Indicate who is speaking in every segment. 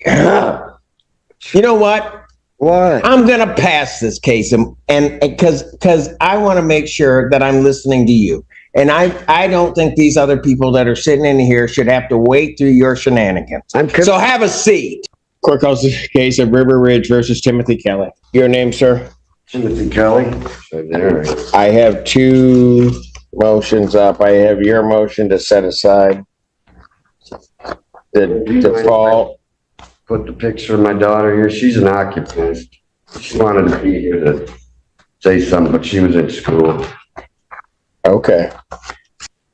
Speaker 1: You know what?
Speaker 2: What?
Speaker 1: I'm going to pass this case, and because I want to make sure that I'm listening to you. And I don't think these other people that are sitting in here should have to wait through your shenanigans. So have a seat. Courthouse case of River Ridge versus Timothy Kelly. Your name, sir?
Speaker 2: Timothy Kelly.
Speaker 1: I have two motions up. I have your motion to set aside the default.
Speaker 2: Put the picture of my daughter here. She's an occupant. She wanted to be here to say something, but she was in school.
Speaker 1: Okay.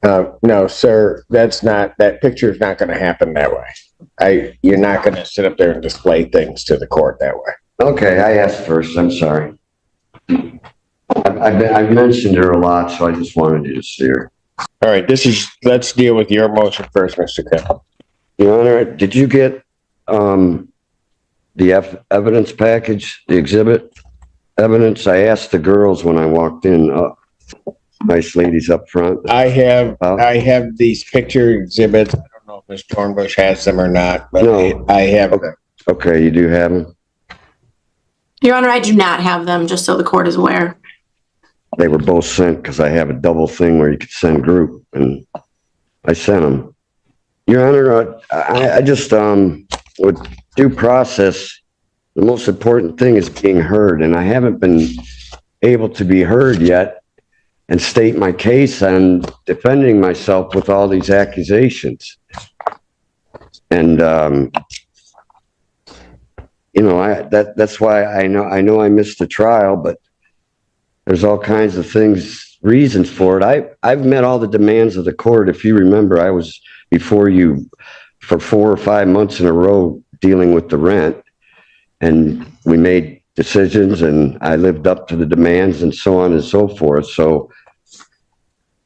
Speaker 1: No, sir, that picture is not going to happen that way. You're not going to sit up there and display things to the court that way.
Speaker 2: Okay, I asked first. I'm sorry. I've mentioned her a lot, so I just wanted you to see her.
Speaker 1: All right, let's deal with your motion first, Mr. Kelly.
Speaker 2: Your Honor, did you get the evidence package, the exhibit evidence? I asked the girls when I walked in. Nice ladies up front.
Speaker 1: I have these picture exhibits. I don't know if Ms. Dornbush has them or not, but no. I have.
Speaker 2: Okay, you do have them?
Speaker 3: Your Honor, I do not have them, just so the court is aware.
Speaker 2: They were both sent because I have a double thing where you could send group, and I sent them. Your Honor, I just, with due process, the most important thing is being heard, and I haven't been able to be heard yet and state my case and defending myself with all these accusations. And, you know, that's why I know I missed the trial, but there's all kinds of things, reasons for it. I've met all the demands of the court. If you remember, I was before you for 4 or 5 months in a row dealing with the rent, and we made decisions, and I lived up to the demands and so on and so forth. So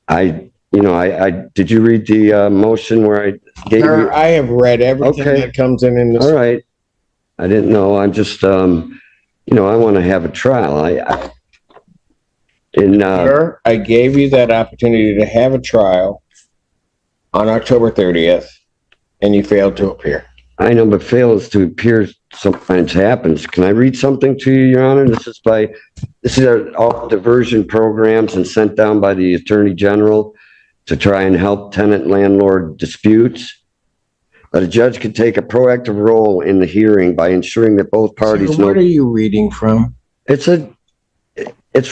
Speaker 2: I did you read the motion where I gave you?
Speaker 1: I have read everything that comes in this.
Speaker 2: All right. I didn't know. I'm just, I want to have a trial.
Speaker 1: Sir, I gave you that opportunity to have a trial on October 30th, and you failed to appear.
Speaker 2: I know, but fails to appear sometimes happens. Can I read something to you, Your Honor? This is all diversion programs and sent down by the Attorney General to try and help tenant-landlord disputes. But a judge could take a proactive role in the hearing by ensuring that both parties know.
Speaker 1: What are you reading from?
Speaker 2: It's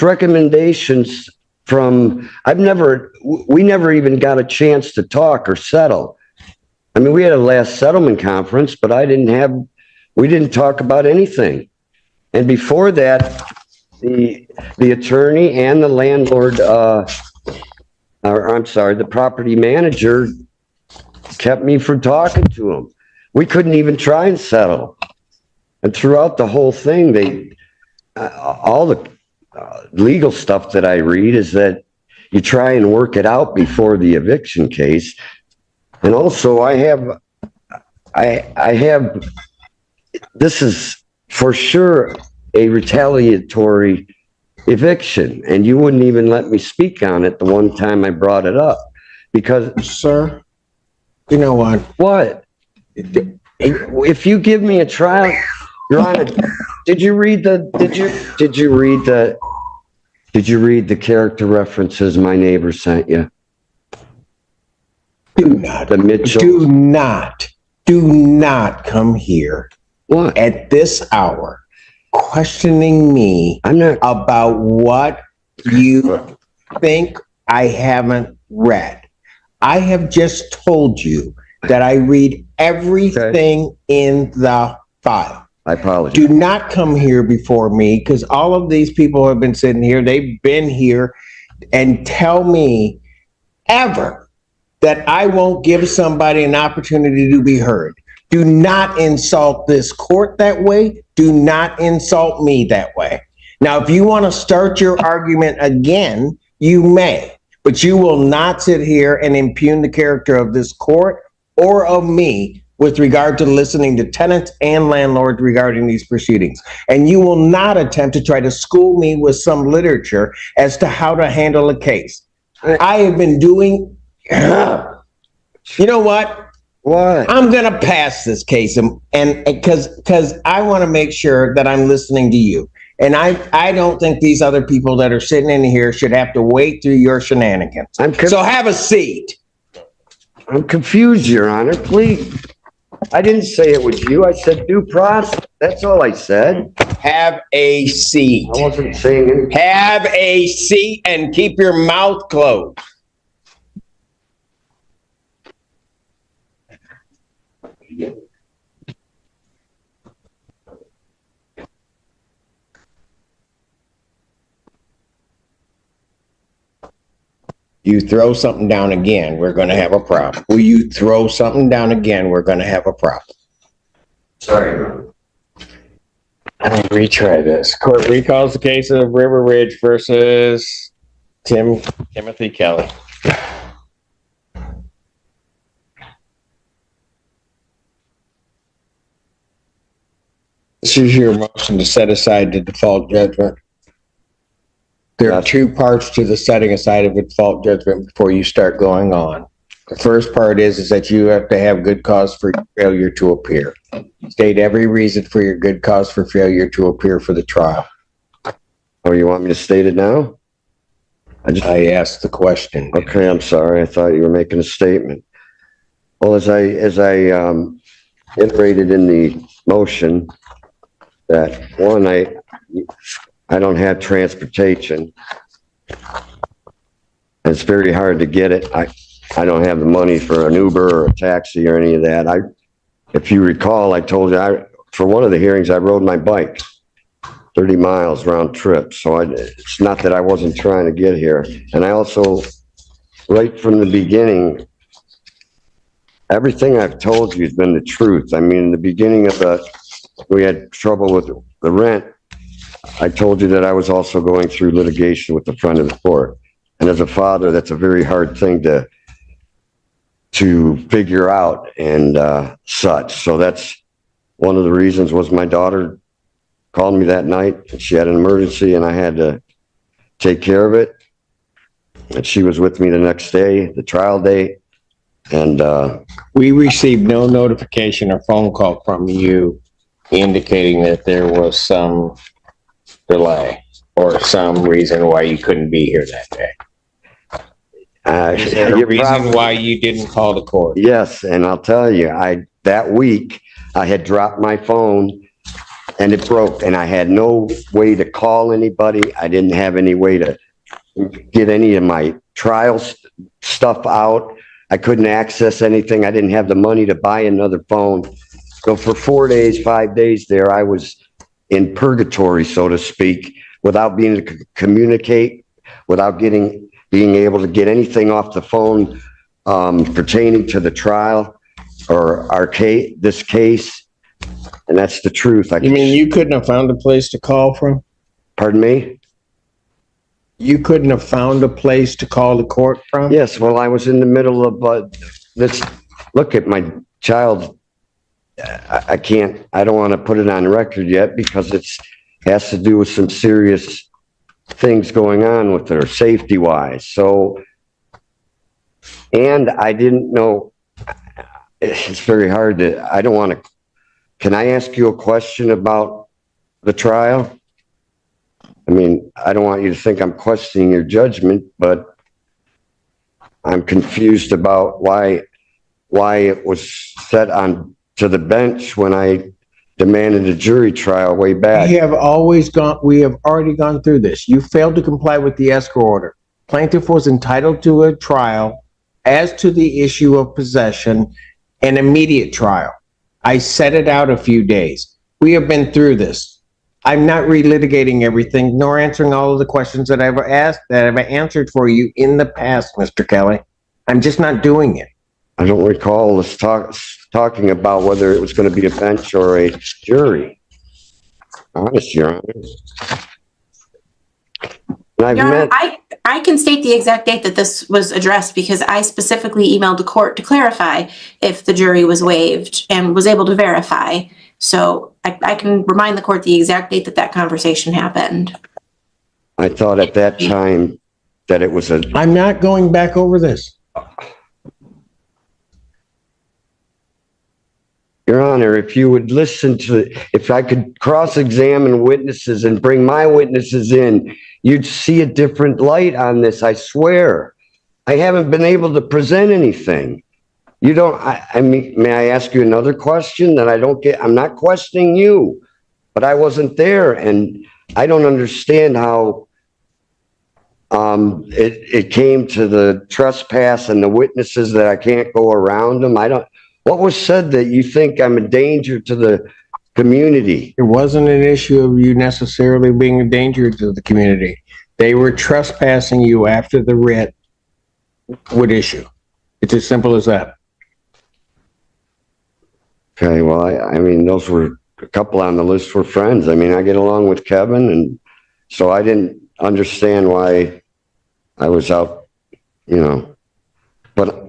Speaker 2: recommendations from, we never even got a chance to talk or settle. I mean, we had a last settlement conference, but we didn't talk about anything. And before that, the attorney and the landlord, the property manager kept me from talking to him. We couldn't even try and settle. And throughout the whole thing, all the legal stuff that I read is that you try and work it out before the eviction case. And also I have, this is for sure a retaliatory eviction, and you wouldn't even let me speak on it the one time I brought it up because.
Speaker 1: Sir, you know what?
Speaker 2: What? If you give me a trial, Your Honor, did you read the character references my neighbor sent you?
Speaker 1: Do not come here.
Speaker 2: What?
Speaker 1: At this hour, questioning me about what you think I haven't read. I have just told you that I read everything in the file.
Speaker 2: I apologize.
Speaker 1: Do not come here before me, because all of these people have been sitting here. They've been here, and tell me ever that I won't give somebody an opportunity to be heard. Do not insult this court that way. Do not insult me that way. Now, if you want to start your argument again, you may, but you will not sit here and impugn the character of this court or of me with regard to listening to tenants and landlords regarding these proceedings. And you will not attempt to try to school me with some literature as to how to handle a case. I have been doing, you know what?
Speaker 2: What?
Speaker 1: I'm going to pass this case and because I want to make sure that I'm listening to you. And I don't think these other people that are sitting in here should have to wait through your shenanigans. So have a seat.
Speaker 2: I'm confused, Your Honor. Please. I didn't say it was you. I said due process. That's all I said.
Speaker 1: Have a seat.
Speaker 2: I wasn't saying anything.
Speaker 1: Have a seat and keep your mouth closed. You throw something down again, we're going to have a problem. Will you throw something down again, we're going to have a problem.
Speaker 2: Sorry.
Speaker 1: Let me retry this. Court recalls the case of River Ridge versus Timothy Kelly. This is your motion to set aside the default judgment. There are two parts to the setting aside of a default judgment before you start going on. The first part is that you have to have good cause for failure to appear. State every reason for your good cause for failure to appear for the trial.
Speaker 2: Oh, you want me to state it now?
Speaker 1: I asked the question.
Speaker 2: Okay, I'm sorry. I thought you were making a statement. Well, as I iterated in the motion, that one, I don't have transportation. It's very hard to get it. I don't have the money for an Uber or a taxi or any of that. If you recall, I told you, for one of the hearings, I rode my bike 30 miles round trip. So it's not that I wasn't trying to get here. And I also, right from the beginning, everything I've told you has been the truth. I mean, in the beginning of we had trouble with the rent. I told you that I was also going through litigation with the friend of the court. And as a father, that's a very hard thing to figure out and such. So that's one of the reasons was my daughter called me that night and she had an emergency and I had to take care of it. And she was with me the next day, the trial date. And
Speaker 1: we received no notification or phone call from you indicating that there was some delay or some reason why you couldn't be here that day. Is there a reason why you didn't call the court?
Speaker 2: Yes, and I'll tell you, that week I had dropped my phone and it broke and I had no way to call anybody. I didn't have any way to get any of my trial stuff out. I couldn't access anything. I didn't have the money to buy another phone. So for 4 days, 5 days there, I was in purgatory, so to speak, without being able to communicate, without being able to get anything off the phone pertaining to the trial or this case. And that's the truth.
Speaker 1: You mean you couldn't have found a place to call from?
Speaker 2: Pardon me?
Speaker 1: You couldn't have found a place to call the court from?
Speaker 2: Yes, well, I was in the middle of this. Look at my child. I don't want to put it on record yet because it has to do with some serious things going on with her safety wise. So, and I didn't know, it's very hard I don't want to, can I ask you a question about the trial? I mean, I don't want you to think I'm questioning your judgment, but I'm confused about why it was set on to the bench when I demanded a jury trial way back.
Speaker 1: We have already gone through this. You failed to comply with the escrow order. Plaintiff was entitled to a trial as to the issue of possession, an immediate trial. I set it out a few days. We have been through this. I'm not relitigating everything, nor answering all of the questions that I've answered for you in the past, Mr. Kelly. I'm just not doing it.
Speaker 2: I don't recall us talking about whether it was going to be a bench or a jury. Honest, Your Honor.
Speaker 3: Your Honor, I can state the exact date that this was addressed because I specifically emailed the court to clarify if the jury was waived and was able to verify. So I can remind the court the exact date that conversation happened.
Speaker 2: I thought at that time that it was
Speaker 1: I'm not going back over this.
Speaker 2: Your Honor, if you would listen to, if I could cross-examine witnesses and bring my witnesses in, you'd see a different light on this, I swear. I haven't been able to present anything. You don't, I mean, may I ask you another question that I don't get? I'm not questioning you, but I wasn't there, and I don't understand how it came to the trespass and the witnesses that I can't go around them. What was said that you think I'm a danger to the community?
Speaker 1: It wasn't an issue of you necessarily being a danger to the community. They were trespassing you after the writ would issue. It's as simple as that.
Speaker 2: Okay, well, I mean, those were a couple on the list were friends. I mean, I get along with Kevin, and so I didn't understand why I was out, but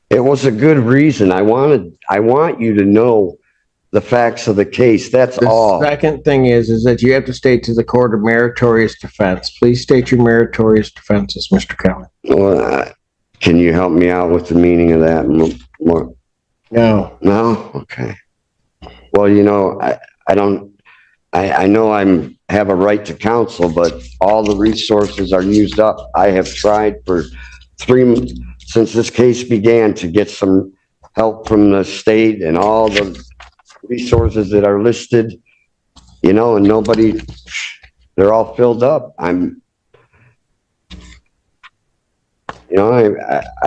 Speaker 2: it was a good reason. I want you to know the facts of the case. That's all.
Speaker 1: The second thing is that you have to state to the court a meritorious defense. Please state your meritorious defenses, Mr. Kelly.
Speaker 2: Well, can you help me out with the meaning of that more?
Speaker 1: No.
Speaker 2: No? Okay. Well, I know I have a right to counsel, but all the resources are used up. I have tried for since this case began to get some help from the state and all the resources that are listed, and nobody, they're all filled up. I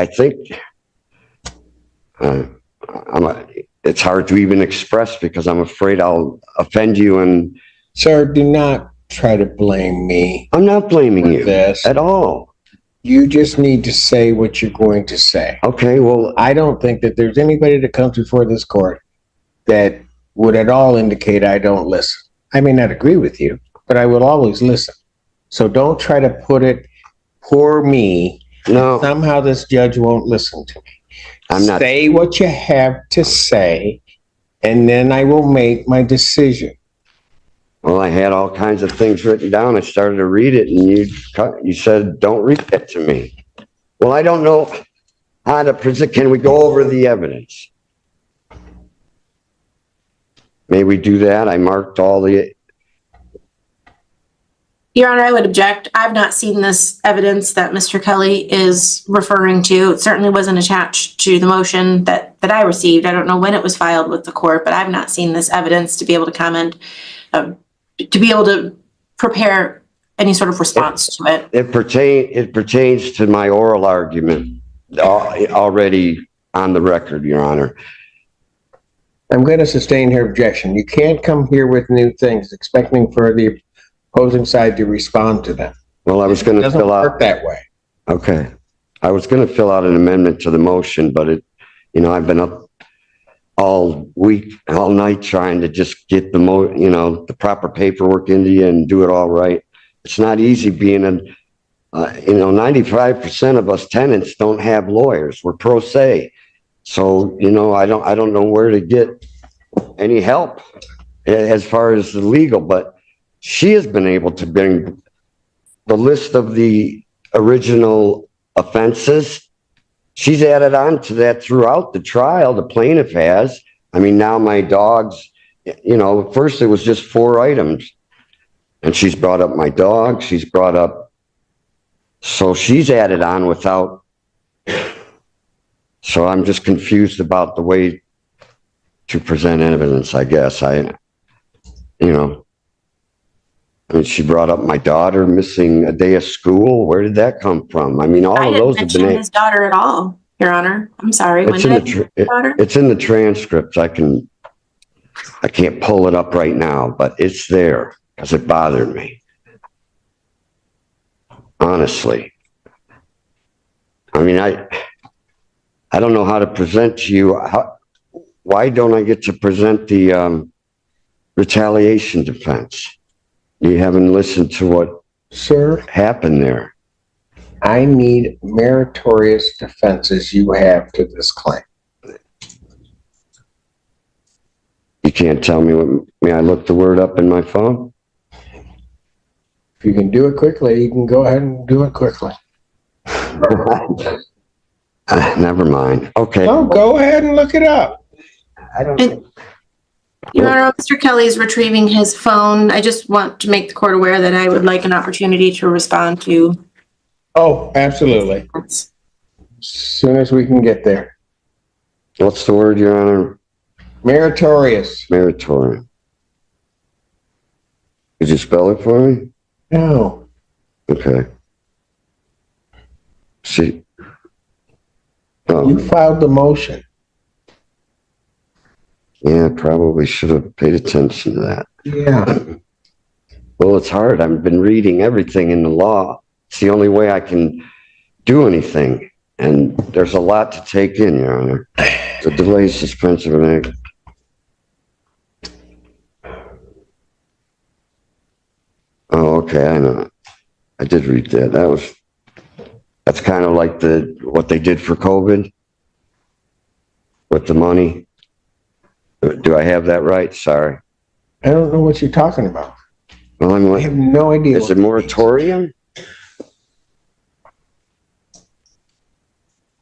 Speaker 2: think it's hard to even express because I'm afraid I'll offend you. And
Speaker 1: sir, do not try to blame me.
Speaker 2: I'm not blaming you
Speaker 1: this
Speaker 2: at all.
Speaker 1: You just need to say what you're going to say.
Speaker 2: Okay, well,
Speaker 1: I don't think that there's anybody that comes before this court that would at all indicate I don't listen. I may not agree with you, but I will always listen. So don't try to put it, poor me.
Speaker 2: No.
Speaker 1: Somehow this judge won't listen to me.
Speaker 2: I'm not.
Speaker 1: Say what you have to say, and then I will make my decision.
Speaker 2: Well, I had all kinds of things written down. I started to read it, and you said, don't read that to me. Well, I don't know how to present. Can we go over the evidence? May we do that? I marked all the...
Speaker 3: Your Honor, I would object. I've not seen this evidence that Mr. Kelly is referring to. It certainly wasn't attached to the motion that I received. I don't know when it was filed with the court, but I've not seen this evidence to be able to comment, to be able to prepare any sort of response to it.
Speaker 2: It pertains to my oral argument already on the record, Your Honor.
Speaker 1: I'm going to sustain her objection. You can't come here with new things expecting for the opposing side to respond to them.
Speaker 2: Well, I was going to fill out...
Speaker 1: It doesn't work that way.
Speaker 2: Okay. I was going to fill out an amendment to the motion, but I've been up all week, all night trying to just get the proper paperwork into you and do it all right. It's not easy being 95% of us tenants don't have lawyers. We're pro se. So, I don't know where to get any help as far as the legal, but she has been able to bring the list of the original offenses. She's added on to that throughout the trial. The plaintiff has. I mean, now my dogs, first it was just 4 items. And she's brought up my dog. She's brought up. So she's added on without. So I'm just confused about the way to present evidence, I guess. She brought up my daughter missing a day of school. Where did that come from? I mean, all of those have been...
Speaker 3: I didn't mention his daughter at all, Your Honor. I'm sorry. When did I mention his daughter?
Speaker 2: It's in the transcripts. I can't pull it up right now, but it's there because it bothered me. Honestly. I mean, I don't know how to present to you. Why don't I get to present the retaliation defense? You haven't listened to what happened there.
Speaker 1: I need meritorious defenses you have to this claim.
Speaker 2: You can't tell me what... May I look the word up in my phone?
Speaker 1: If you can do it quickly, you can go ahead and do it quickly.
Speaker 2: Never mind. Okay.
Speaker 1: No, go ahead and look it up.
Speaker 2: I don't.
Speaker 3: Your Honor, Mr. Kelly is retrieving his phone. I just want to make the court aware that I would like an opportunity to respond to.
Speaker 1: Oh, absolutely. As soon as we can get there.
Speaker 2: What's the word, Your Honor?
Speaker 1: Meritorious.
Speaker 2: Meritorious. Could you spell it for me?
Speaker 1: No.
Speaker 2: Okay. See.
Speaker 1: You filed the motion.
Speaker 2: Yeah, probably should have paid attention to that.
Speaker 1: Yeah.
Speaker 2: Well, it's hard. I've been reading everything in the law. It's the only way I can do anything. And there's a lot to take in, Your Honor. The delay, suspension of an act. Oh, okay, I know. I did read that. That's kind of like what they did for COVID with the money. Do I have that right? Sorry.
Speaker 1: I don't know what you're talking about.
Speaker 2: Well,
Speaker 1: I have no idea.
Speaker 2: Is it moratorium?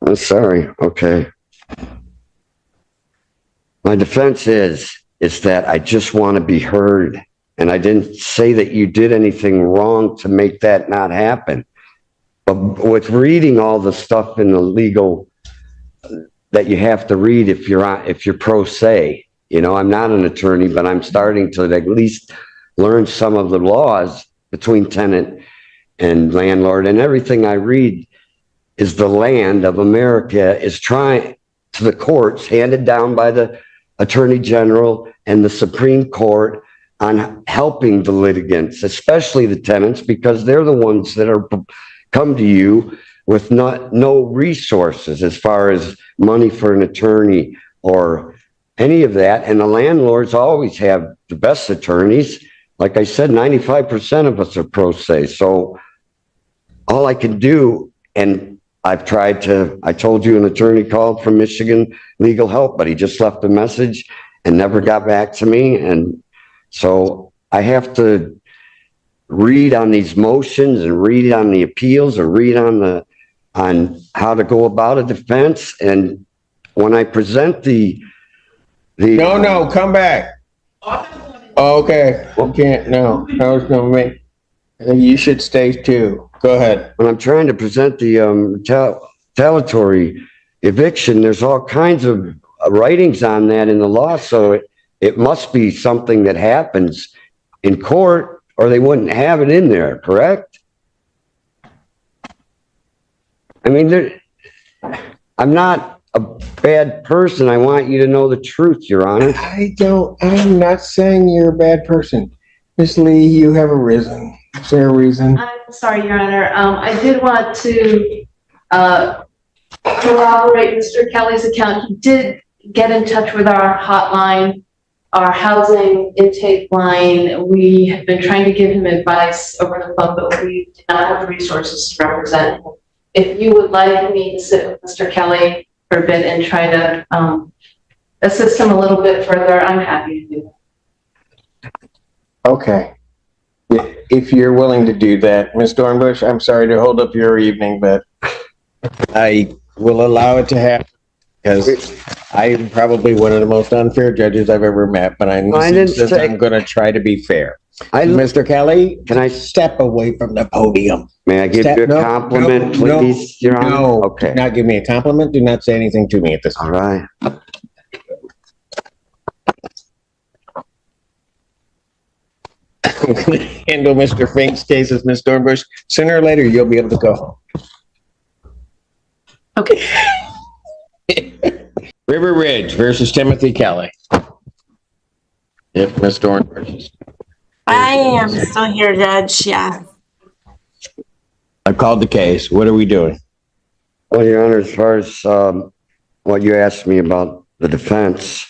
Speaker 2: I'm sorry. Okay. My defense is that I just want to be heard. And I didn't say that you did anything wrong to make that not happen. But with reading all the stuff in the legal that you have to read if you're pro se, you know, I'm not an attorney, but I'm starting to at least learn some of the laws between tenant and landlord, and everything I read is the land of America is trying to the courts handed down by the Attorney General and the Supreme Court on helping the litigants, especially the tenants, because they're the ones that are come to you with no resources as far as money for an attorney or any of that. And the landlords always have the best attorneys. Like I said, 95% of us are pro se. So all I can do, and I told you an attorney called from Michigan Legal Help, but he just left a message and never got back to me. And so I have to read on these motions and read on the appeals or read on how to go about a defense. And when I present
Speaker 1: No, come back. Oh, okay. You can't, no, it's gonna make, you should stay too. Go ahead.
Speaker 2: when I'm trying to present the retaliatory eviction, there's all kinds of writings on that in the law. So it must be something that happens in court or they wouldn't have it in there, correct? I mean, I'm not a bad person. I want you to know the truth, Your Honor.
Speaker 1: I'm not saying you're a bad person. Miss Lee, you have arisen. Is there a reason?
Speaker 4: I'm sorry, Your Honor. I did want to corroborate Mr. Kelly's account. He did get in touch with our hotline, our housing intake line. We have been trying to give him advice over the phone, but we do not have the resources to represent him. If you would like me to sit with Mr. Kelly for a bit and try to assist him a little bit further, I'm happy to do that.
Speaker 1: Okay. If you're willing to do that, Ms. Dornbush, I'm sorry to hold up your evening, but I will allow it to happen because I'm probably one of the most unfair judges I've ever met, but I'm going to try to be fair. Mr. Kelly, can I step away from the podium?
Speaker 2: May I give you a compliment, please, Your Honor?
Speaker 1: No,
Speaker 2: okay.
Speaker 1: Do not give me a compliment. Do not say anything to me at this time.
Speaker 2: All right.
Speaker 1: Handle Mr. Fink's cases, Ms. Dornbush. Sooner or later, you'll be able to go home.
Speaker 3: Okay.
Speaker 1: River Ridge versus Timothy Kelly. If Ms. Dornbush is.
Speaker 3: I am still here, Judge. Yeah.
Speaker 1: I called the case. What are we doing?
Speaker 2: Well, Your Honor, as far as what you asked me about the defense,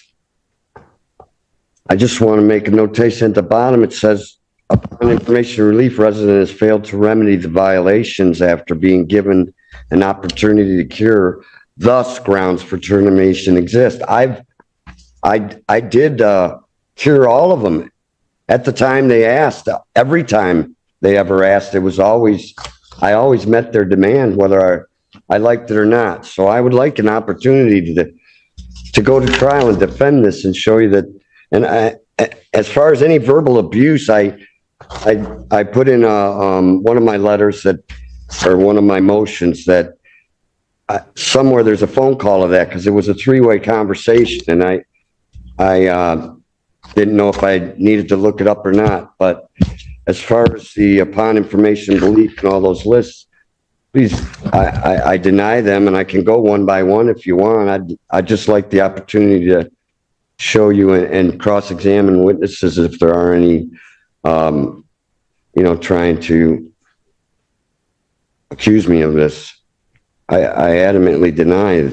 Speaker 2: I just want to make a notation at the bottom. It says, upon information relief, resident has failed to remedy the violations after being given an opportunity to cure. Thus, grounds for termination exist. I did cure all of them at the time they asked. Every time they ever asked, I always met their demand, whether I liked it or not. So I would like an opportunity to go to trial and defend this and show you that. And as far as any verbal abuse, I put in one of my letters that, or one of my motions that somewhere there's a phone call of that, because it was a three-way conversation, and I didn't know if I needed to look it up or not. But as far as the upon information, belief, and all those lists, please, I deny them, and I can go one by one if you want. I'd just like the opportunity to show you and cross-examine witnesses if there are any, trying to accuse me of this. I adamantly deny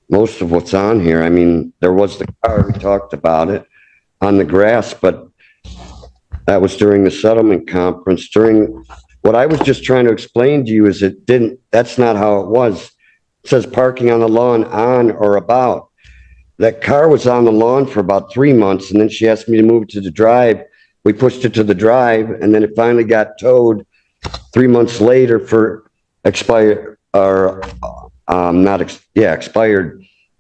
Speaker 2: most of what's on here. I mean, there was the car, we talked about it, on the grass, but that was during the settlement conference. During what I was just trying to explain to you is that's not how it was. It says parking on the lawn on or about. That car was on the lawn for about 3 months, and then she asked me to move it to the drive. We pushed it to the drive, and then it finally got towed 3 months later for expired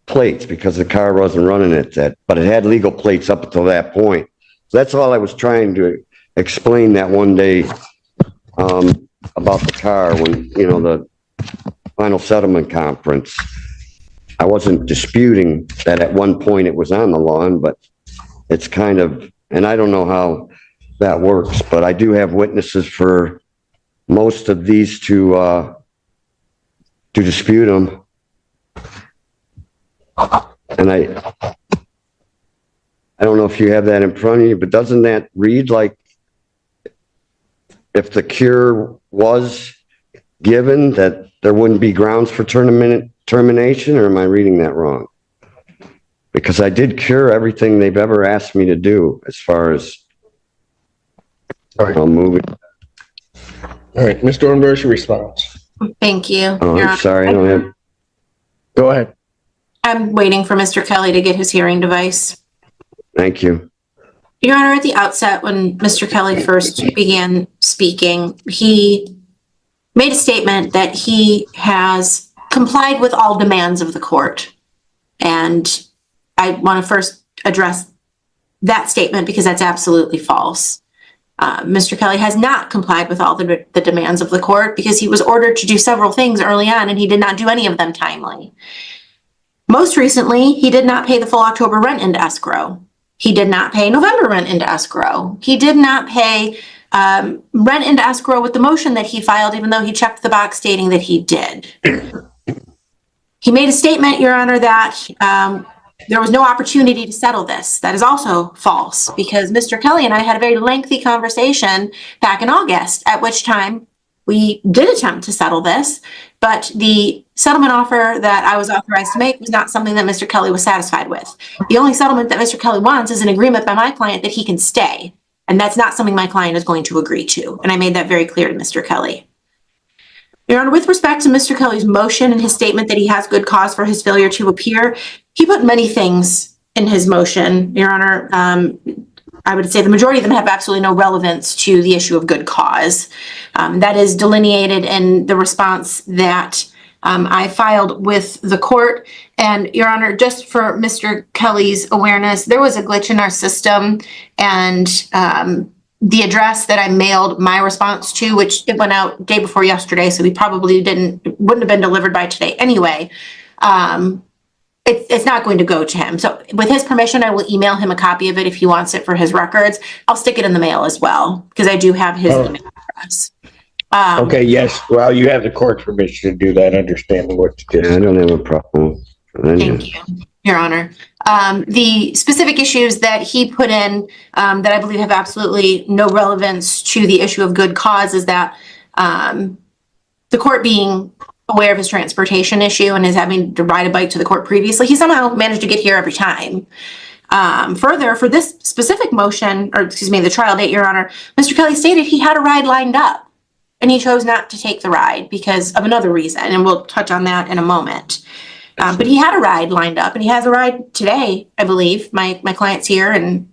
Speaker 2: plates, because the car wasn't running but it had legal plates up until that point. So that's all I was trying to explain that one day about the car when, the final settlement conference. I wasn't disputing that at one point it was on the lawn, but it's kind of, and I don't know how that works, but I do have witnesses for most of these to dispute them. And I don't know if you have that in front of you, but doesn't that read like if the cure was given that there wouldn't be grounds for termination, or am I reading that wrong? Because I did cure everything they've ever asked me to do as far as moving.
Speaker 1: All right, Ms. Dornberg, your response.
Speaker 3: Thank you.
Speaker 2: Oh, I'm sorry, I don't have.
Speaker 1: Go ahead.
Speaker 3: I'm waiting for Mr. Kelly to get his hearing device.
Speaker 2: Thank you.
Speaker 3: Your Honor, at the outset, when Mr. Kelly first began speaking, he made a statement that he has complied with all demands of the court. And I want to first address that statement because that's absolutely false. Mr. Kelly has not complied with all the demands of the court because he was ordered to do several things early on and he did not do any of them timely. Most recently, he did not pay the full October rent into escrow. He did not pay November rent into escrow. He did not pay rent into escrow with the motion that he filed, even though he checked the box stating that he did. He made a statement, Your Honor, that there was no opportunity to settle this. That is also false because Mr. Kelly and I had a very lengthy conversation back in August, at which time we did attempt to settle this, but the settlement offer that I was authorized to make was not something that Mr. Kelly was satisfied with. The only settlement that Mr. Kelly wants is an agreement by my client that he can stay, and that's not something my client is going to agree to, and I made that very clear to Mr. Kelly. Your Honor, with respect to Mr. Kelly's motion and his statement that he has good cause for his failure to appear, he put many things in his motion, Your Honor. I would say the majority of them have absolutely no relevance to the issue of good cause. That is delineated in the response that I filed with the court. And Your Honor, just for Mr. Kelly's awareness, there was a glitch in our system, and the address that I mailed my response to, which it went out day before yesterday, so we probably wouldn't have been delivered by today anyway. It's not going to go to him. So with his permission, I will email him a copy of it if he wants it for his records. I'll stick it in the mail as well, because I do have his email address.
Speaker 1: Okay, yes. Well, you have the court's permission to do that, understanding what you did.
Speaker 2: Yeah, I don't have a problem.
Speaker 3: Thank you, Your Honor. The specific issues that he put in that I believe have absolutely no relevance to the issue of good cause is that the court being aware of his transportation issue and his having to ride a bike to the court previously, he somehow managed to get here every time. Further, for this specific motion, or excuse me, the trial date, Your Honor, Mr. Kelly stated he had a ride lined up and he chose not to take the ride because of another reason, and we'll touch on that in a moment. But he had a ride lined up, and he has a ride today, I believe. My client's here and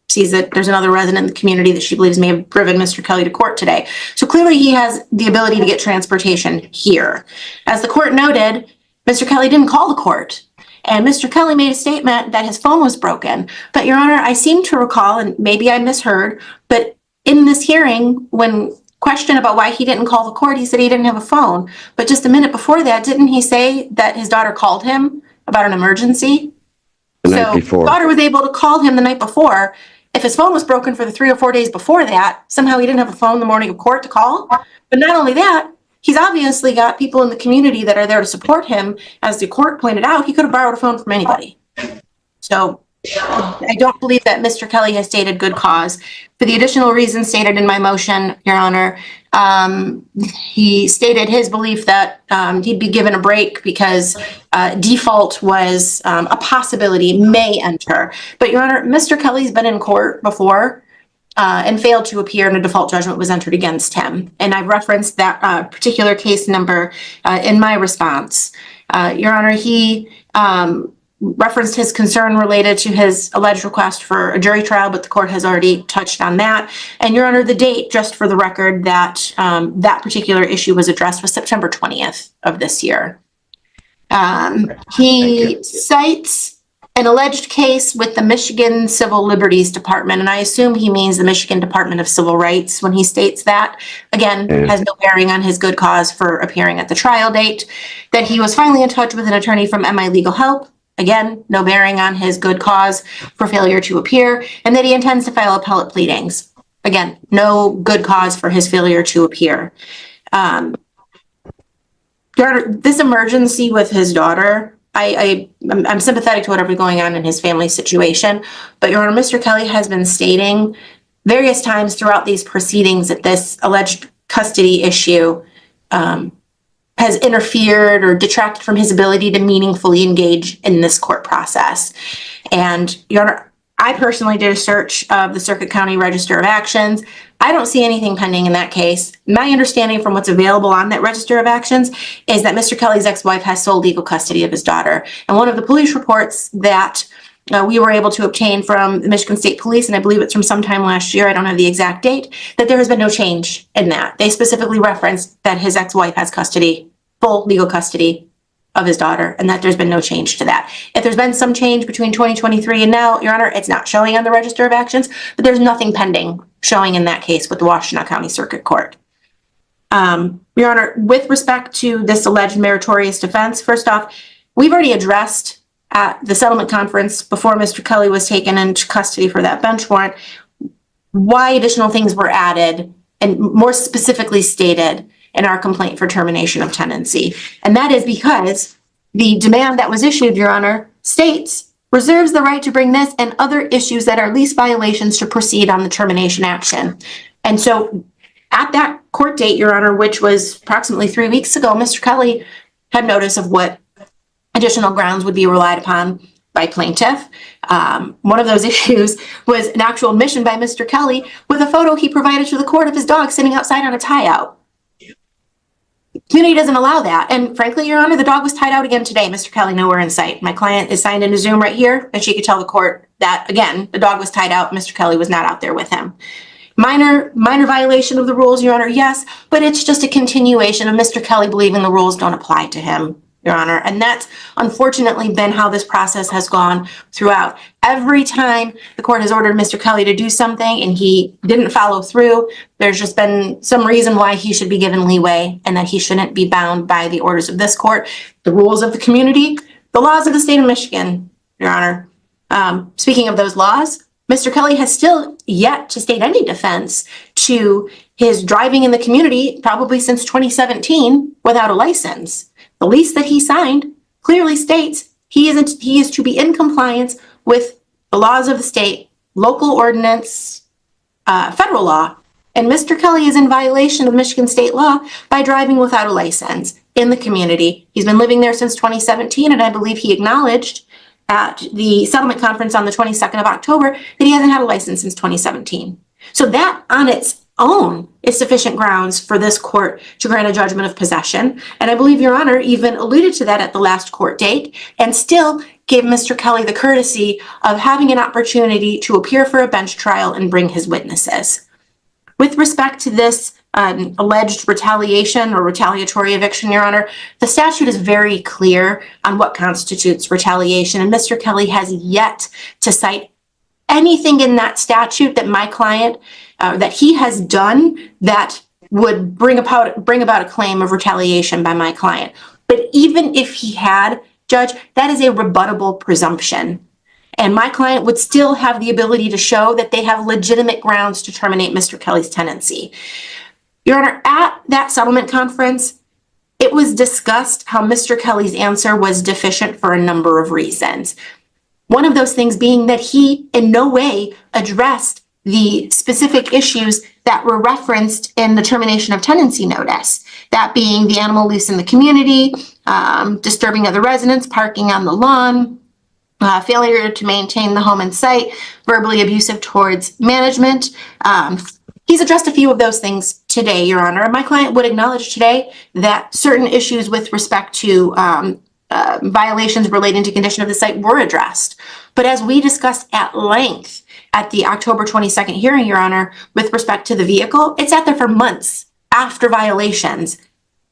Speaker 3: sees that there's another resident in the community that she believes may have driven Mr. Kelly to court today. So clearly he has the ability to get transportation here. As the court noted, Mr. Kelly didn't call the court. And Mr. Kelly made a statement that his phone was broken. But Your Honor, I seem to recall, and maybe I misheard, but in this hearing, when questioned about why he didn't call the court, he said he didn't have a phone. But just a minute before that, didn't he say that his daughter called him about an emergency?
Speaker 2: The night before.
Speaker 3: His daughter was able to call him the night before. If his phone was broken for the 3 or 4 days before that, somehow he didn't have a phone the morning of court to call. But not only that, he's obviously got people in the community that are there to support him. As the court pointed out, he could have borrowed a phone from anybody. So I don't believe that Mr. Kelly has stated good cause. For the additional reasons stated in my motion, Your Honor, he stated his belief that he'd be given a break because default was a possibility, may enter. But Your Honor, Mr. Kelly's been in court before and failed to appear, and a default judgment was entered against him. And I referenced that particular case number in my response. Your Honor, he referenced his concern related to his alleged request for a jury trial, but the court has already touched on that. And Your Honor, the date, just for the record, that that particular issue was addressed was September 20th of this year. He cites an alleged case with the Michigan Civil Liberties Department, and I assume he means the Michigan Department of Civil Rights when he states that. Again, has no bearing on his good cause for appearing at the trial date. That he was finally in touch with an attorney from MI Legal Help. Again, no bearing on his good cause for failure to appear, and that he intends to file appellate pleadings. Again, no good cause for his failure to appear. Your Honor, this emergency with his daughter, I'm sympathetic to whatever's going on in his family situation, but Your Honor, Mr. Kelly has been stating various times throughout these proceedings that this alleged custody issue has interfered or detracted from his ability to meaningfully engage in this court process. And Your Honor, I personally did a search of the Circuit County Register of Actions. I don't see anything pending in that case. My understanding from what's available on that Register of Actions is that Mr. Kelly's ex-wife has sole legal custody of his daughter. And one of the police reports that we were able to obtain from the Michigan State Police, and I believe it's from sometime last year, I don't have the exact date, that there has been no change in that. They specifically referenced that his ex-wife has custody, full legal custody of his daughter, and that there's been no change to that. If there's been some change between 2023 and now, Your Honor, it's not showing on the Register of Actions, but there's nothing pending showing in that case with the Washtenaw County Circuit Court. Your Honor, with respect to this alleged meritorious defense, first off, we've already addressed at the settlement conference before Mr. Kelly was taken into custody for that bench warrant, why additional things were added and more specifically stated in our complaint for termination of tenancy. And that is because the demand that was issued, Your Honor, states reserves the right to bring this and other issues that are least violations to proceed on the termination action. And so at that court date, Your Honor, which was approximately 3 weeks ago, Mr. Kelly had notice of what additional grounds would be relied upon by plaintiff. One of those issues was an actual admission by Mr. Kelly with a photo he provided to the court of his dog sitting outside on a tie out. Community doesn't allow that. And frankly, Your Honor, the dog was tied out again today. Mr. Kelly nowhere in sight. My client is signed into Zoom right here, and she could tell the court that, again, the dog was tied out. Mr. Kelly was not out there with him. Minor violation of the rules, Your Honor, yes, but it's just a continuation of Mr. Kelly believing the rules don't apply to him, Your Honor. And that's unfortunately been how this process has gone throughout. Every time the court has ordered Mr. Kelly to do something and he didn't follow through, there's just been some reason why he should be given leeway and that he shouldn't be bound by the orders of this court, the rules of the community, the laws of the state of Michigan, Your Honor. Speaking of those laws, Mr. Kelly has still yet to state any defense to his driving in the community, probably since 2017, without a license. The lease that he signed clearly states he is to be in compliance with the laws of the state, local ordinance, federal law. And Mr. Kelly is in violation of Michigan state law by driving without a license in the community. He's been living there since 2017, and I believe he acknowledged at the settlement conference on the 22nd of October that he hasn't had a license since 2017. So that on its own is sufficient grounds for this court to grant a judgment of possession. And I believe Your Honor even alluded to that at the last court date and still gave Mr. Kelly the courtesy of having an opportunity to appear for a bench trial and bring his witnesses. With respect to this an alleged retaliation or retaliatory eviction, Your Honor, the statute is very clear on what constitutes retaliation, and Mr. Kelly has yet to cite anything in that statute that my client, that he has done that would bring about a claim of retaliation by my client. But even if he had, Judge, that is a rebuttable presumption. And my client would still have the ability to show that they have legitimate grounds to terminate Mr. Kelly's tenancy. Your Honor, at that settlement conference, it was discussed how Mr. Kelly's answer was deficient for a number of reasons. One of those things being that he in no way addressed the specific issues that were referenced in the termination of tenancy notice, that being the animal loose in the community, disturbing other residents, parking on the lawn, failure to maintain the home and site, verbally abusive towards management. He's addressed a few of those things today, Your Honor. My client would acknowledge today that certain issues with respect to violations relating to condition of the site were addressed. But as we discussed at length at the October 22nd hearing, Your Honor, with respect to the vehicle, it sat there for months after violations.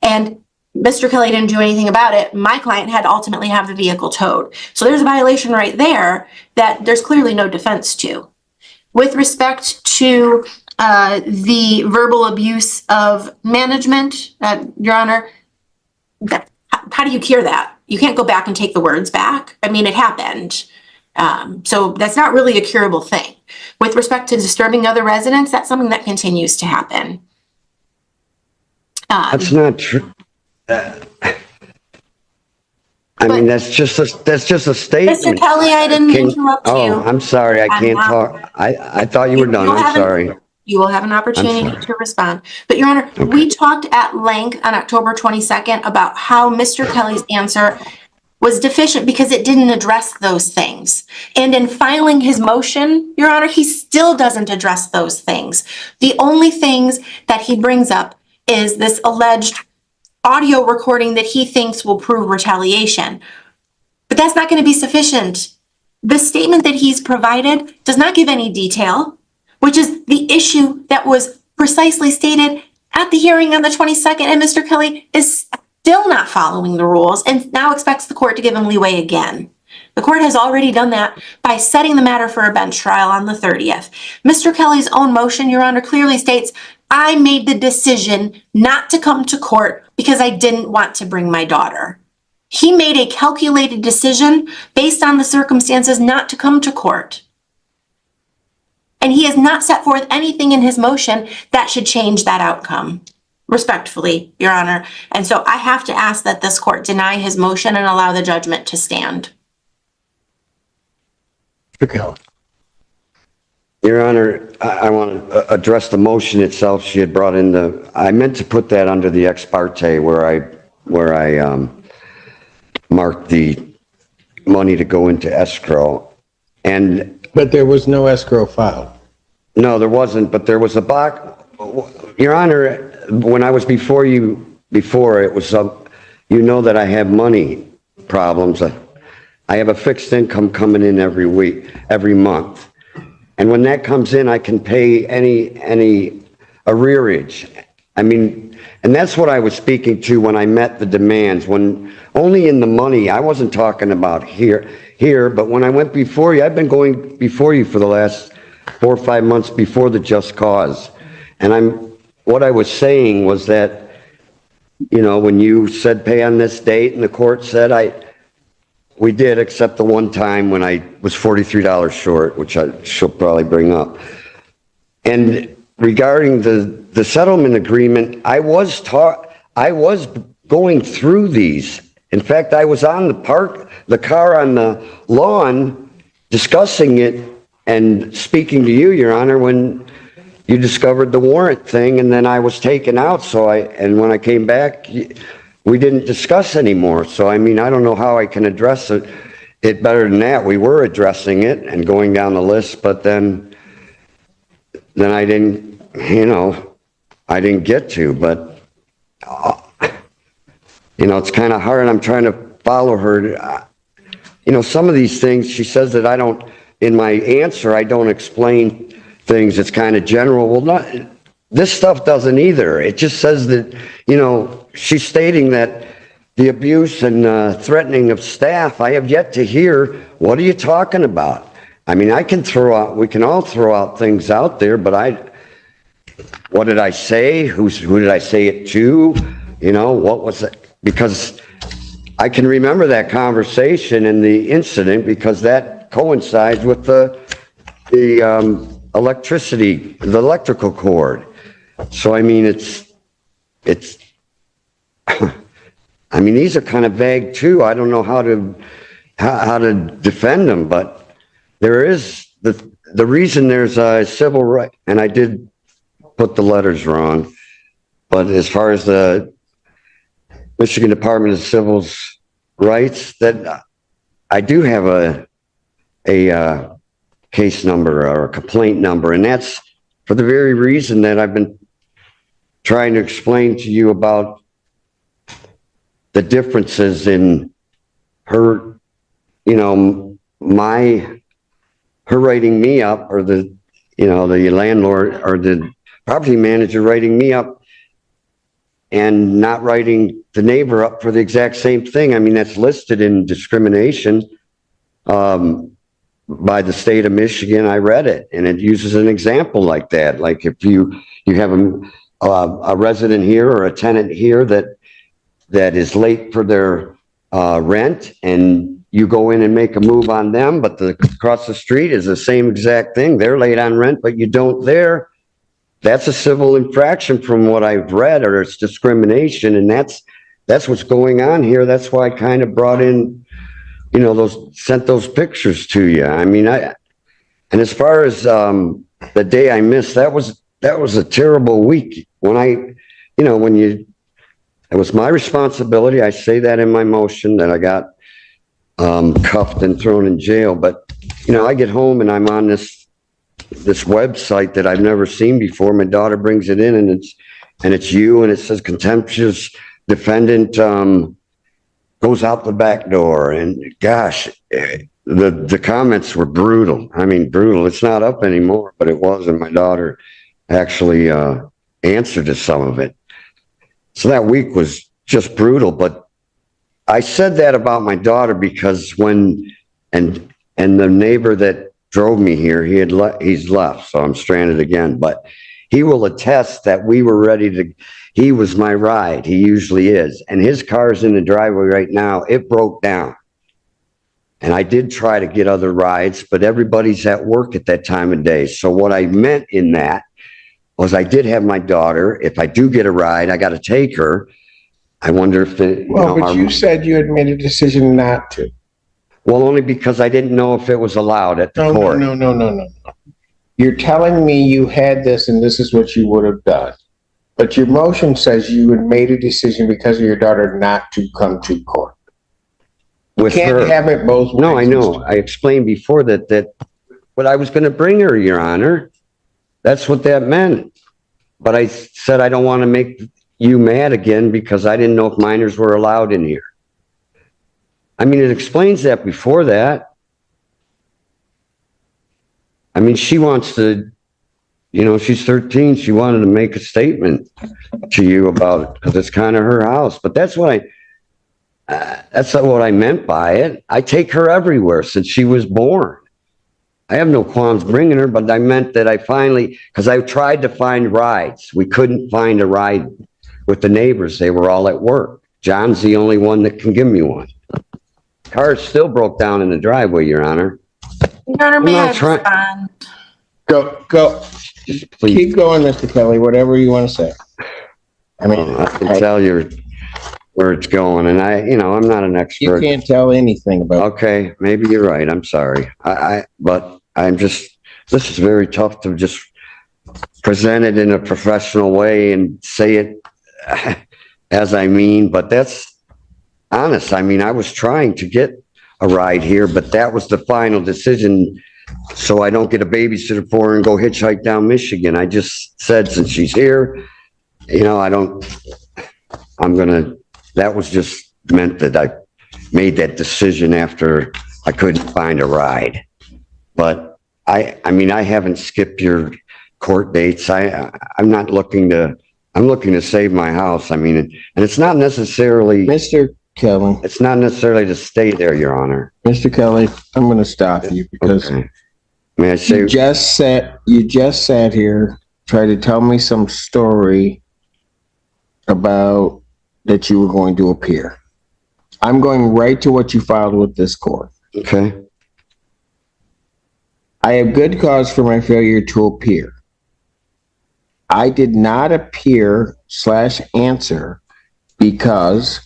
Speaker 3: And Mr. Kelly didn't do anything about it. My client had to ultimately have the vehicle towed. So there's a violation right there that there's clearly no defense to. With respect to the verbal abuse of management, Your Honor, how do you cure that? You can't go back and take the words back. I mean, it happened. So that's not really a curable thing. With respect to disturbing other residents, that's something that continues to happen.
Speaker 2: That's not true. I mean, that's just a statement.
Speaker 3: Mr. Kelly, I didn't interrupt you.
Speaker 2: Oh, I'm sorry. I can't talk. I thought you were done. I'm sorry.
Speaker 3: You will have an opportunity to respond. But Your Honor, we talked at length on October 22nd about how Mr. Kelly's answer was deficient because it didn't address those things. And in filing his motion, Your Honor, he still doesn't address those things. The only things that he brings up is this alleged audio recording that he thinks will prove retaliation. But that's not going to be sufficient. The statement that he's provided does not give any detail, which is the issue that was precisely stated at the hearing on the 22nd, and Mr. Kelly is still not following the rules and now expects the court to give him leeway again. The court has already done that by setting the matter for a bench trial on the 30th. Mr. Kelly's own motion, Your Honor, clearly states, I made the decision not to come to court because I didn't want to bring my daughter. He made a calculated decision based on the circumstances not to come to court. And he has not set forth anything in his motion that should change that outcome. Respectfully, Your Honor. And so I have to ask that this court deny his motion and allow the judgment to stand.
Speaker 2: Your Honor, I want to address the motion itself. She had brought in I meant to put that under the ex parte where I marked the money to go into escrow.
Speaker 1: But there was no escrow filed.
Speaker 2: No, there wasn't, but there was a box. Your Honor, when I was before you, it was, you know that I have money problems. I have a fixed income coming in every month. And when that comes in, I can pay any arrearage. I mean, and that's what I was speaking to when I met the demands, when only in the money. I wasn't talking about here, but when I went before you, I've been going before you for the last 4 or 5 months before the just cause. And what I was saying was that, you know, when you said pay on this date and the court said we did, except the one time when I was $43 short, which she'll probably bring up. And regarding the settlement agreement, I was going through these. In fact, I was on the car on the lawn discussing it and speaking to you, Your Honor, when you discovered the warrant thing, and then I was taken out. And when I came back, we didn't discuss anymore. So, I mean, I don't know how I can address it better than that. We were addressing it and going down the list, but then I didn't, I didn't get to, but, it's kind of hard. I'm trying to follow her. Some of these things, she says that in my answer, I don't explain things. It's kind of general. Well, this stuff doesn't either. It just says that, you know, she's stating that the abuse and threatening of staff, I have yet to hear, what are you talking about? I mean, we can all throw out things out there, but what did I say? Who did I say it to? You know, what was it? Because I can remember that conversation and the incident because that coincides with the electrical cord. So, I mean, I mean, these are kind of vague too. I don't know how to defend them, but there is the reason there's a civil right, and I did put the letters wrong, but as far as the Michigan Department of Civil Rights, that I do have a case number or a complaint number, and that's for the very reason that I've been trying to explain to you about the differences in her, you know, her writing me up, or the landlord or the property manager writing me up and not writing the neighbor up for the exact same thing. I mean, that's listed in discrimination by the state of Michigan. I read it, and it uses an example like that. Like if you have a resident here or a tenant here that is late for their rent, and you go in and make a move on them, but across the street is the same exact thing. They're late on rent, but you don't there. That's a civil infraction from what I've read, or it's discrimination, and that's what's going on here. That's why I kind of brought in, you know, sent those pictures to you. I mean, and as far as the day I missed, that was a terrible week. It was my responsibility. I say that in my motion that I got cuffed and thrown in jail. But, you know, I get home and I'm on this website that I've never seen before. My daughter brings it in, and it's you, and it says contemptuous defendant goes out the back door. And gosh, the comments were brutal. I mean, brutal. It's not up anymore, but it was, and my daughter actually answered to some of it. So that week was just brutal. But I said that about my daughter because and the neighbor that drove me here, he's left, so I'm stranded again. But he will attest that we were he was my ride. He usually is. And his car's in the driveway right now. It broke down. And I did try to get other rides, but everybody's at work at that time of day. So what I meant in that was I did have my daughter. If I do get a ride, I got to take her. I wonder if
Speaker 1: you said you had made a decision not to.
Speaker 2: Well, only because I didn't know if it was allowed at the court.
Speaker 1: No. You're telling me you had this and this is what you would have done. But your motion says you had made a decision because of your daughter not to come to court. You can't have it both ways.
Speaker 2: No, I know. I explained before that but I was going to bring her, Your Honor. That's what that meant. But I said I don't want to make you mad again because I didn't know if minors were allowed in here. I mean, it explains that before that. I mean, she wants to, she's 13. She wanted to make a statement to you about it because it's kind of her house. But that's what that's not what I meant by it. I take her everywhere since she was born. I have no qualms bringing her, but I meant that because I tried to find rides. We couldn't find a ride with the neighbors. They were all at work. John's the only one that can give me one. Car still broke down in the driveway, Your Honor.
Speaker 3: Your Honor, may I respond?
Speaker 1: Go.
Speaker 2: Please.
Speaker 1: Keep going, Mr. Kelly, whatever you want to say. I mean,
Speaker 2: I can tell you where it's going, and I'm not an expert.
Speaker 1: You can't tell anything about it.
Speaker 2: Okay, maybe you're right. I'm sorry. But this is very tough to just present it in a professional way and say it as I mean, but that's honest. I mean, I was trying to get a ride here, but that was the final decision. So I don't get a babysitter for her and go hitchhike down Michigan. I just said, since she's here, that was just meant that I made that decision after I couldn't find a ride. But I haven't skipped your court dates. I'm looking to save my house. I mean, and it's not necessarily
Speaker 1: Mr. Kelly,
Speaker 2: to stay there, Your Honor.
Speaker 1: Mr. Kelly, I'm going to stop you because
Speaker 2: Okay. May I say,
Speaker 1: you just sat here, tried to tell me some story about that you were going to appear. I'm going right to what you filed with this court.
Speaker 2: okay,
Speaker 1: I have good cause for my failure to appear. I did not appear / answer because,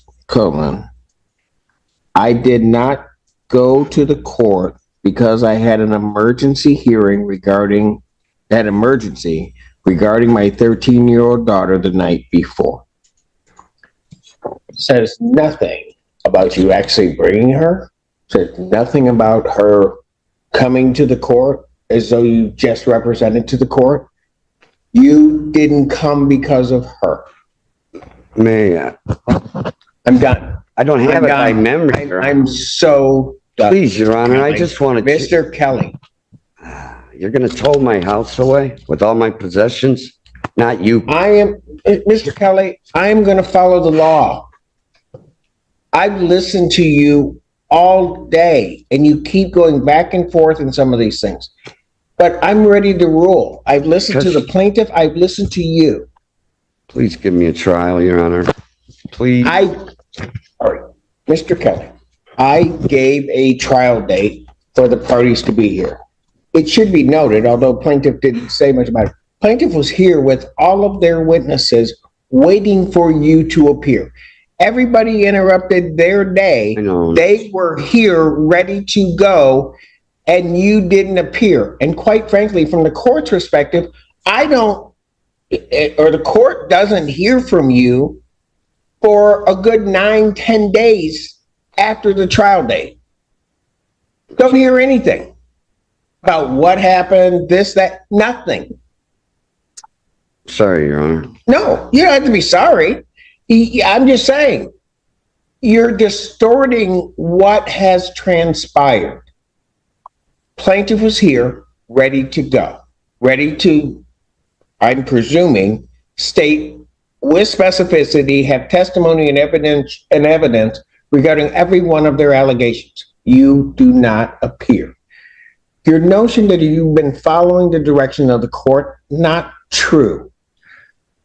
Speaker 1: I did not go to the court because I had an emergency hearing regarding my 13-year-old daughter the night before. Says nothing about you actually bringing her. Says nothing about her coming to the court as though you just represented to the court. You didn't come because of her. I'm done.
Speaker 2: I don't have it by memory.
Speaker 1: I'm so done.
Speaker 2: Please, Your Honor, I just want to.
Speaker 1: Mr. Kelly.
Speaker 2: You're going to tow my house away with all my possessions? Not you.
Speaker 1: Mr. Kelly, I am going to follow the law. I've listened to you all day, and you keep going back and forth in some of these things. But I'm ready to rule. I've listened to the plaintiff. I've listened to you.
Speaker 2: Please give me a trial, Your Honor. Please.
Speaker 1: All right, Mr. Kelly, I gave a trial date for the parties to be here. It should be noted, although plaintiff didn't say much about it, plaintiff was here with all of their witnesses waiting for you to appear. Everybody interrupted their day.
Speaker 2: I know.
Speaker 1: They were here ready to go, and you didn't appear. And quite frankly, from the court's perspective, the court doesn't hear from you for a good 9-10 days after the trial date. Don't hear anything about what happened, this, that, nothing.
Speaker 2: Sorry, Your Honor.
Speaker 1: No, you don't have to be sorry. I'm just saying, you're distorting what has transpired. Plaintiff was here, ready to go, ready to, I'm presuming, state with specificity, have testimony and evidence regarding every one of their allegations. You do not appear. Your notion that you've been following the direction of the court, not true.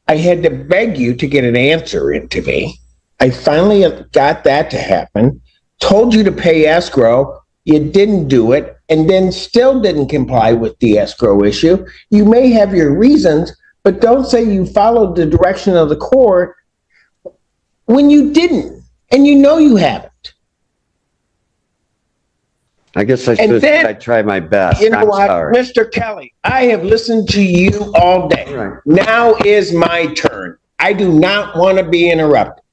Speaker 1: I had to beg you to get an answer into me. I finally got that to happen, told you to pay escrow, you didn't do it, and then still didn't comply with the escrow issue. You may have your reasons, but don't say you followed the direction of the court when you didn't, and you know you haven't.
Speaker 2: I guess I try my best.
Speaker 1: You know
Speaker 2: I'm
Speaker 1: what,
Speaker 2: sorry.
Speaker 1: Mr. Kelly, I have listened to you all day.
Speaker 2: Right.
Speaker 1: Now is my turn. I do not want to be interrupted.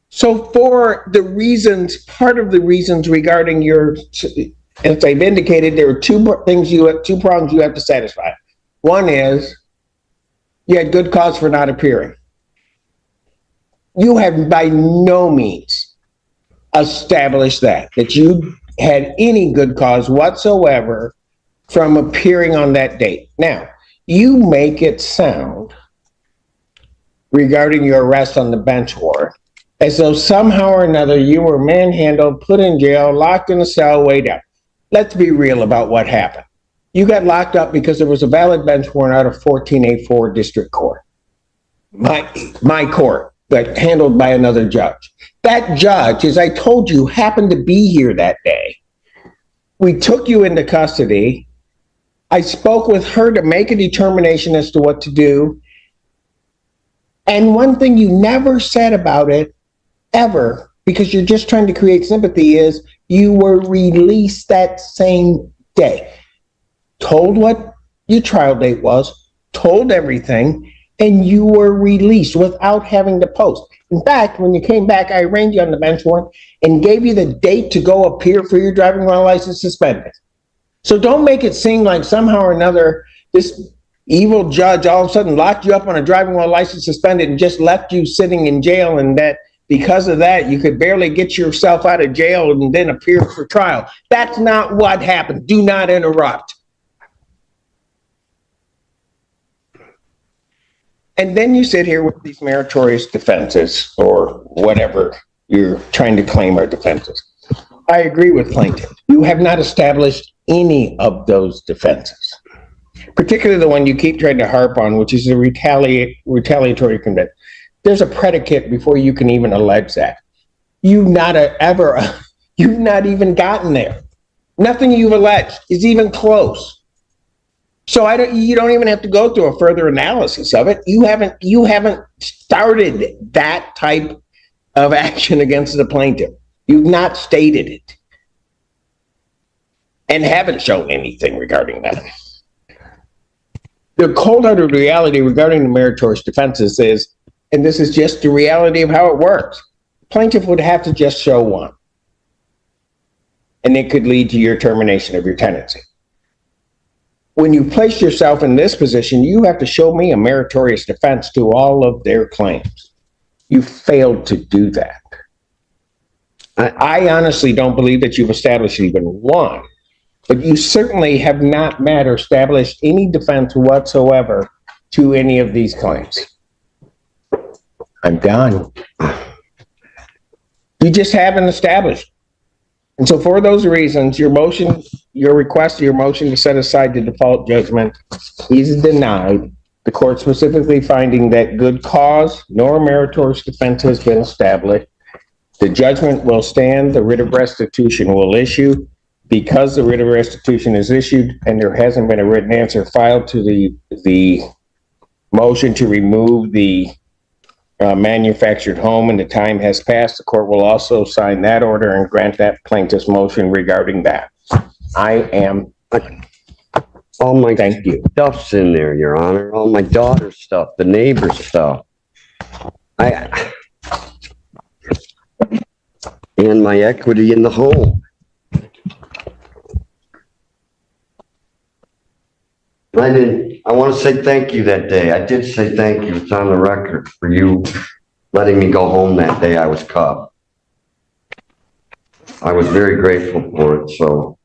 Speaker 1: So for the reasons, part of the reasons regarding your, as I've indicated, there are two problems you have to satisfy. One is you had good cause for not appearing. You have by no means established that you had any good cause whatsoever from appearing on that date. Now, you make it sound regarding your arrest on the bench warrant as though somehow or another you were manhandled, put in jail, locked in a cell, way down. Let's be real about what happened. You got locked up because there was a valid bench warrant out of 14A4 District Court. My court, but handled by another judge. That judge, as I told you, happened to be here that day. We took you into custody. I spoke with her to make a determination as to what to do. And one thing you never said about it, ever, because you're just trying to create sympathy, is you were released that same day. Told what your trial date was, told everything, and you were released without having to post. In fact, when you came back, I arraigned you on the bench warrant and gave you the date to go appear for your driving while license suspended. So don't make it seem like somehow or another this evil judge all of a sudden locked you up on a driving while license suspended and just left you sitting in jail, and that because of that, you could barely get yourself out of jail and then appear for trial. That's not what happened. Do not interrupt. And then you sit here with these meritorious defenses or whatever you're trying to claim are defenses. I agree with plaintiff. You have not established any of those defenses, particularly the one you keep trying to harp on, which is the retaliatory conviction. There's a predicate before you can even allege that. You've not even gotten there. Nothing you've alleged is even close. So you don't even have to go through a further analysis of it. You haven't started that type of action against the plaintiff. You've not stated it and haven't shown anything regarding that. The cold-hearted reality regarding the meritorious defenses is, and this is just the reality of how it works, the plaintiff would have to just show one, and it could lead to your termination of your tenancy. When you place yourself in this position, you have to show me a meritorious defense to all of their claims. You failed to do that. I honestly don't believe that you've established even one, but you certainly have not met or established any defense whatsoever to any of these claims. I'm done. You just haven't established. And so for those reasons, your motion to set aside the default judgment is denied. The court specifically finding that good cause nor meritorious defense has been established. The judgment will stand, the writ of restitution will issue. Because the writ of restitution is issued and there hasn't been a written answer filed to the motion to remove the manufactured home and the time has passed, the court will also sign that order and grant that plaintiff's motion regarding that. I am.
Speaker 2: All my
Speaker 1: Thank you.
Speaker 2: stuff's in there, Your Honor. All my daughter's stuff, the neighbor's stuff. And my equity in the home. I want to say thank you that day. I did say thank you. It's on the record for you letting me go home that day I was cuffed. I was very grateful for it, so